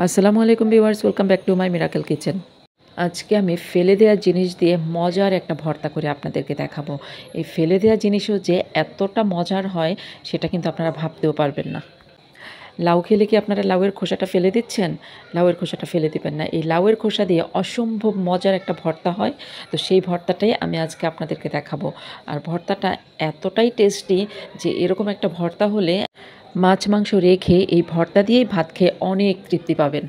আসসালামু আলাইকুম viewers, welcome back to my miracle kitchen. আজকে আমি ফেলে দেওয়া জিনিস দিয়ে মজার একটা ভর্তা করে আপনাদেরকে দেখাবো। এই ফেলে দেওয়া জিনিসও যে এতটা মজার হয় সেটা কিন্তু আপনারা ভাবতেও পারবেন না। লাউ খেলে কি আপনারা লাউয়ের খোসাটা ফেলে দিচ্ছেন? লাউয়ের খোসাটা ফেলে দিবেন না। এই লাউয়ের খোসা দিয়ে অসম্ভব মজার একটা ভর্তা হয়। তো সেই ভর্তাটাই আমি আজকে আপনাদেরকে দেখাবো। আর ভর্তাটা এতটাই টেস্টি যে এরকম একটা ভর্তা হলে মাছ মাংস রেখে এই ভর্তা দিয়েই ভাত খেয়ে অনেক তৃপ্তি পাবেন।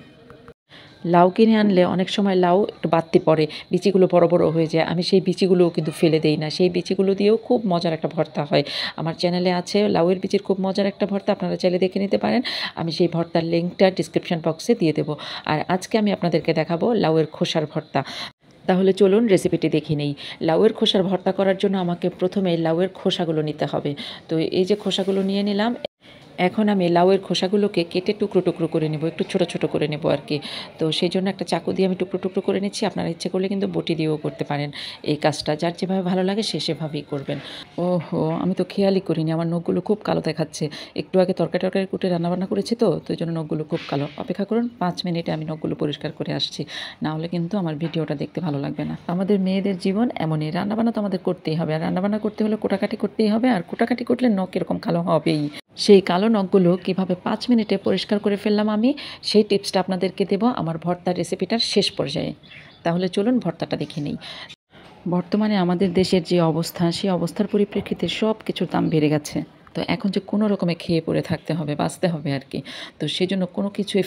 লাউ কিনে আনলে অনেক সময় লাউ একটু বাড়তি পড়ে, বিচিগুলো বড় বড় হয়ে যায়। আমি সেই বিচিগুলোও কিন্তু ফেলে দেই না। সেই বিচিগুলো দিয়েও খুব মজার একটা ভর্তা হয়। আমার চ্যানেলে আছে লাউয়ের বিচির খুব মজার একটা ভর্তা, আপনারা চাইলে দেখে নিতে পারেন। আমি সেই ভর্তার লিঙ্কটা ডিসক্রিপশন বক্সে দিয়ে দেবো। আর আজকে আমি আপনাদেরকে দেখাবো লাউয়ের খোসার ভর্তা। তাহলে চলুন রেসিপিটি দেখে নেই। লাউয়ের খোসার ভর্তা করার জন্য আমাকে প্রথমে লাউয়ের খোসাগুলো নিতে হবে। তো এই যে খোসাগুলো নিয়ে নিলাম। এখন আমি লাউয়ের খোসাগুলোকে কেটে টুকরো টুকরো করে নেব, একটু ছোট ছোট করে নেব আর কি। তো সেই জন্য একটা চাকু দিয়ে আমি টুকরো টুকরো করে নিচ্ছি। আপনারা ইচ্ছে করলে কিন্তু বটি দিয়েও করতে পারেন এই কাজটা। যার যেভাবে ভালো লাগে সে সেভাবেই করবেন। ওহো, আমি তো খেয়ালই করিনি, আমার নখগুলো খুব কালো দেখাচ্ছে। একটু আগে তরকারি টরকারি কুটে রান্নাবান্না করেছি, তো ওই জন্য নখগুলো খুব কালো। অপেক্ষা করুন, 5 মিনিটে আমি নখগুলো পরিষ্কার করে আসছি। না হলে কিন্তু আমার ভিডিওটা দেখতে ভালো লাগবে না। আমাদের মেয়েদের জীবন এমনই, রান্নাবান্না তো আমাদের করতেই হবে। আর রান্নাবান্না করতে হলে কোটাকাটি করতেই হবে, আর কোটাকাটি করলে নখ এরকম কালো হবেই। সেই কালো নখগুলো কীভাবে 5 মিনিটে পরিষ্কার করে ফেললাম আমি, সেই টিপসটা আপনাদেরকে দেবো আমার ভর্তার রেসিপিটার শেষ পর্যায়ে। তাহলে চলুন ভর্তাটা দেখে নিই। বর্তমানে আমাদের দেশের যে অবস্থা, সেই অবস্থার পরিপ্রেক্ষিতে সব কিছুর দাম বেড়ে গেছে। তো এখন যে কোনো রকমে খেয়ে পড়ে থাকতে হবে, বাঁচতে হবে আর কি। তো সেজন্য কোনো কিছুই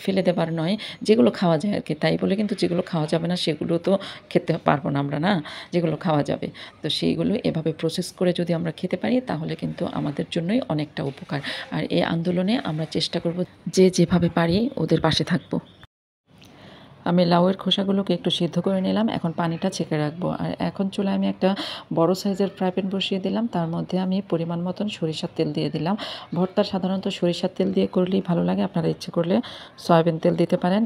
ফেলে দেবার নয়, যেগুলো খাওয়া যায় আর কি। তাই বলে কিন্তু যেগুলো খাওয়া যাবে না সেগুলো তো খেতে পারবো না আমরা, না? যেগুলো খাওয়া যাবে তো সেইগুলো এভাবে প্রসেস করে যদি আমরা খেতে পারি তাহলে কিন্তু আমাদের জন্যই অনেকটা উপকার। আর এই আন্দোলনে আমরা চেষ্টা করব যে যেভাবে পারি ওদের পাশে থাকবো। আমি লাউয়ের খোসাগুলোকে একটু সিদ্ধ করে নিলাম, এখন পানিটা ছেঁকে রাখবো। আর এখন চুলায় আমি একটা বড় সাইজের ফ্রাই প্যান বসিয়ে দিলাম, তার মধ্যে আমি পরিমাণ মতন সরিষার তেল দিয়ে দিলাম। ভর্তা সাধারণত সরিষার তেল দিয়ে করলেই ভালো লাগে, আপনারা ইচ্ছে করলে সয়াবিন তেল দিতে পারেন।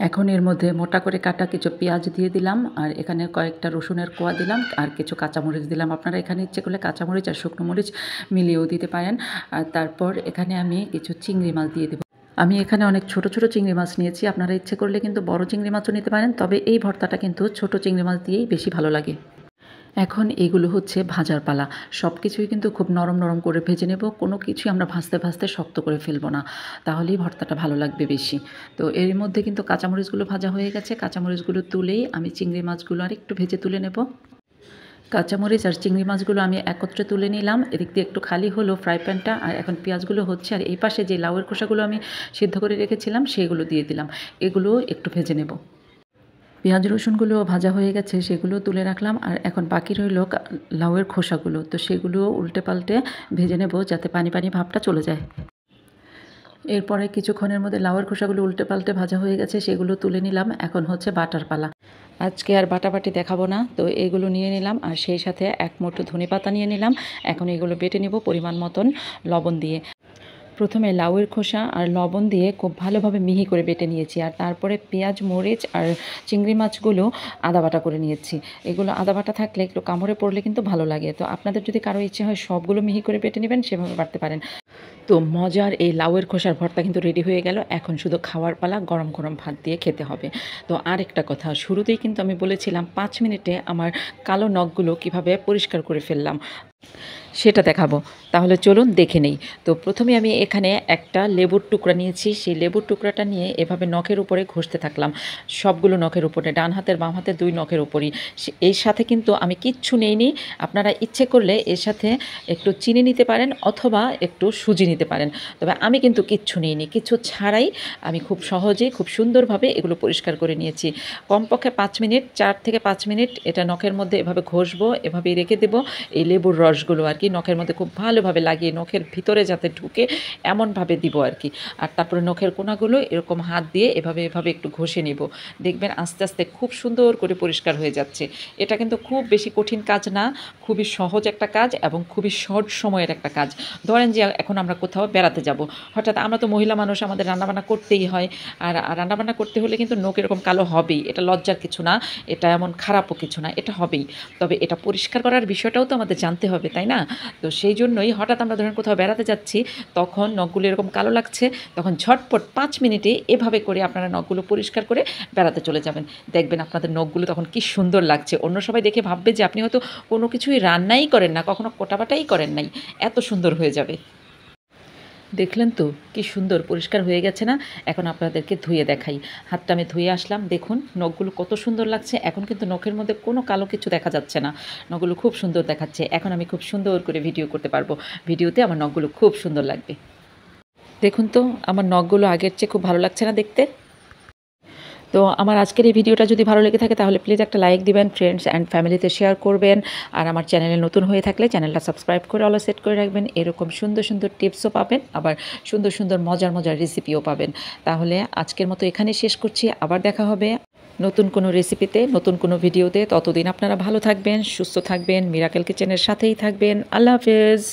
এখন এর মধ্যে মোটা করে কাটা কিছু পেঁয়াজ দিয়ে দিলাম, আর এখানে কয়েকটা রসুনের কোয়া দিলাম, আর কিছু কাঁচামরিচ দিলাম। আপনারা এখানে ইচ্ছে করলে কাঁচামরিচ আর শুকনো মরিচ মিলিয়েও দিতে পারেন। আর তারপর এখানে আমি কিছু চিংড়ি মাছ দিয়ে দেবো। আমি এখানে অনেক ছোট ছোট চিংড়ি মাছ নিয়েছি, আপনারা ইচ্ছে করলে কিন্তু বড় চিংড়ি মাছও নিতে পারেন, তবে এই ভর্তাটা কিন্তু ছোট চিংড়ি মাছ দিয়েই বেশি ভালো লাগে। এখন এগুলো হচ্ছে ভাজার পালা। সব কিছুই কিন্তু খুব নরম নরম করে ভেজে নেব, কোনো কিছুই আমরা ভাজতে ভাজতে শক্ত করে ফেলবো না, তাহলেই ভর্তাটা ভালো লাগবে বেশি। তো এর মধ্যে কিন্তু কাঁচামরিচগুলো ভাজা হয়ে গেছে, কাঁচামরিচগুলো তুলেই আমি চিংড়ি মাছগুলো আর একটু ভেজে তুলে নেব। কাঁচামরিচ আর চিংড়ি মাছগুলো আমি একত্রে তুলে নিলাম, এদিক দিয়ে একটু খালি হলো ফ্রাই প্যানটা। আর এখন পেঁয়াজগুলো হচ্ছে, আর এই পাশে যে লাউয়ের খোসাগুলো আমি সিদ্ধ করে রেখেছিলাম সেগুলো দিয়ে দিলাম, এগুলো একটু ভেজে নেব। পেঁয়াজ রসুনগুলো ভাজা হয়ে গেছে, সেগুলো তুলে রাখলাম। আর এখন বাকি রইল লাউয়ের খোসাগুলো, তো সেগুলো উল্টে পাল্টে ভেজে নেব যাতে পানি পানি ভাবটা চলে যায়। এরপরে কিছুক্ষণের মধ্যে লাউয়ের খোসাগুলো উল্টে পাল্টে ভাজা হয়ে গেছে, সেগুলো তুলে নিলাম। এখন হচ্ছে বাটার পালা। আজকে আর বাটাবাটি দেখাবো না, তো এগুলো নিয়ে নিলাম, আর সেই সাথে এক মুঠো ধনেপাতা নিয়ে নিলাম। এখন এগুলো বেটে নেব পরিমাণ মতন লবণ দিয়ে। প্রথমে লাউয়ের খোসা আর লবণ দিয়ে খুব ভালোভাবে মিহি করে বেটে নিয়েছি, আর তারপরে পেঁয়াজ মরিচ আর চিংড়ি মাছগুলো আদা বাটা করে নিয়েছি। এগুলো আদা বাটা থাকলে একটু কামড়ে পড়লে কিন্তু ভালো লাগে। তো আপনাদের যদি কারো ইচ্ছে হয় সবগুলো মিহি করে বেটে নেবেন, সেভাবে বাটতে পারেন। তো মজার এই লাউয়ের খোসার ভর্তা কিন্তু রেডি হয়ে গেল। এখন শুধু খাওয়ার পালা, গরম গরম ভাত দিয়ে খেতে হবে। তো আর একটা কথা, শুরুতেই কিন্তু আমি বলেছিলাম 5 মিনিটে আমার কালো নখগুলো কিভাবে পরিষ্কার করে ফেললাম সেটা দেখাবো। তাহলে চলুন দেখে নেই। তো প্রথমে আমি এখানে একটা লেবুর টুকরা নিয়েছি, সেই লেবুর টুকরাটা নিয়ে এভাবে নখের উপরে ঘষতে থাকলাম, সবগুলো নখের উপরে, ডান হাতের বাম হাতের 2 নখের উপরই। এর সাথে কিন্তু আমি কিচ্ছু নেইনি, আপনারা ইচ্ছে করলে এর সাথে একটু চিনি নিতে পারেন অথবা একটু সুজি নিতে পারেন, তবে আমি কিন্তু কিচ্ছু নিইনি। কিচ্ছু ছাড়াই আমি খুব সহজেই খুব সুন্দরভাবে এগুলো পরিষ্কার করে নিয়েছি। কমপক্ষে 5 মিনিট, 4 থেকে 5 মিনিট এটা নখের মধ্যে এভাবে ঘষবো, এভাবেই রেখে দেবো। এই লেবুর রসগুলো আর কি নখের মধ্যে খুব ভালোভাবে লাগিয়ে নখের ভিতরে যাতে ঢুকে এমনভাবে দিব আর কি। আর তারপরে নখের কোনাগুলো এরকম হাত দিয়ে এভাবে এভাবে একটু ঘষে নিব, দেখবেন আস্তে আস্তে খুব সুন্দর করে পরিষ্কার হয়ে যাচ্ছে। এটা কিন্তু খুব বেশি কঠিন কাজ না, খুবই সহজ একটা কাজ এবং খুবই শর্ট সময়ের একটা কাজ। ধরেন যে এখন আমরা কোথাও বেড়াতে যাব, হঠাৎ আমরা তো মহিলা মানুষ, আমাদের রান্নাবান্না করতেই হয়। আর রান্নাবান্না করতে হলে কিন্তু নখ এরকম কালো হবেই, এটা লজ্জার কিছু না, এটা এমন খারাপও কিছু না, এটা হবেই। তবে এটা পরিষ্কার করার বিষয়টাও তো আমাদের জানতে হবে, তাই না? তো সেই জন্যই হঠাৎ আমরা ধরেন কোথাও বেড়াতে যাচ্ছি, তখন নখগুলো এরকম কালো লাগছে, তখন ঝটপট 5 মিনিটে এভাবে করে আপনারা নখগুলো পরিষ্কার করে বেড়াতে চলে যাবেন। দেখবেন আপনাদের নখগুলো তখন কি সুন্দর লাগছে। অন্য সবাই দেখে ভাববে যে আপনি হয়তো কোনো কিছুই রান্নাই করেন না, কখনো কোটাবাটাই করেন নাই, এত সুন্দর হয়ে যাবে। দেখলেন তো কি সুন্দর পরিষ্কার হয়ে গেছে না? এখন আপনাদেরকে ধুয়ে দেখাই। হাতটা আমি ধুয়ে আসলাম, দেখুন নখগুলো কত সুন্দর লাগছে। এখন কিন্তু নখের মধ্যে কোনো কালো কিছু দেখা যাচ্ছে না, নখগুলো খুব সুন্দর দেখাচ্ছে। এখন আমি খুব সুন্দর করে ভিডিও করতে পারবো, ভিডিওতে আমার নখগুলো খুব সুন্দর লাগবে। দেখুন তো আমার নখগুলো আগের চেয়ে খুব ভালো লাগছে না দেখতে? তো আমার আজকের এই ভিডিওটা যদি ভালো লেগে থাকে তাহলে প্লিজ একটা লাইক দিবেন, ফ্রেন্ডস অ্যান্ড ফ্যামিলিতে শেয়ার করবেন। আর আমার চ্যানেলে নতুন হয়ে থাকলে চ্যানেলটা সাবস্ক্রাইব করে অল সেট করে রাখবেন। এরকম সুন্দর সুন্দর টিপসও পাবেন, আবার সুন্দর সুন্দর মজার মজার রেসিপিও পাবেন। তাহলে আজকের মতো এখানেই শেষ করছি, আবার দেখা হবে নতুন কোনো রেসিপিতে, নতুন কোনো ভিডিওতে। ততদিন আপনারা ভালো থাকবেন, সুস্থ থাকবেন, মিরাকেল কিচেনের সাথেই থাকবেন। আল্লাহ হাফেজ।